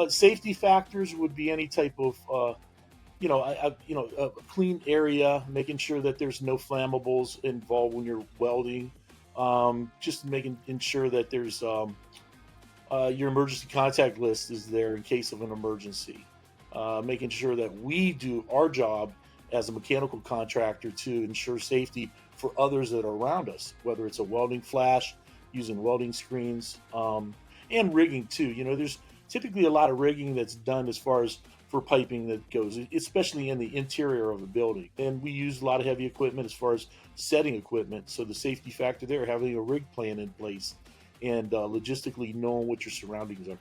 Safety factors would be any type of a clean area, making sure that there's no flammables involved when you're welding. Just making ensure that there's your emergency contact list is there in case of an emergency. Making sure that we do our job as a mechanical contractor to ensure safety for others that are around us, whether it's a welding flash, using welding screens, and rigging too. There's typically a lot of rigging that's done as far as for piping that goes, especially in the interior of a building. And we use a lot of heavy equipment as far as setting equipment. So the safety factor there, having a rig plan in place and logistically knowing what your surroundings are.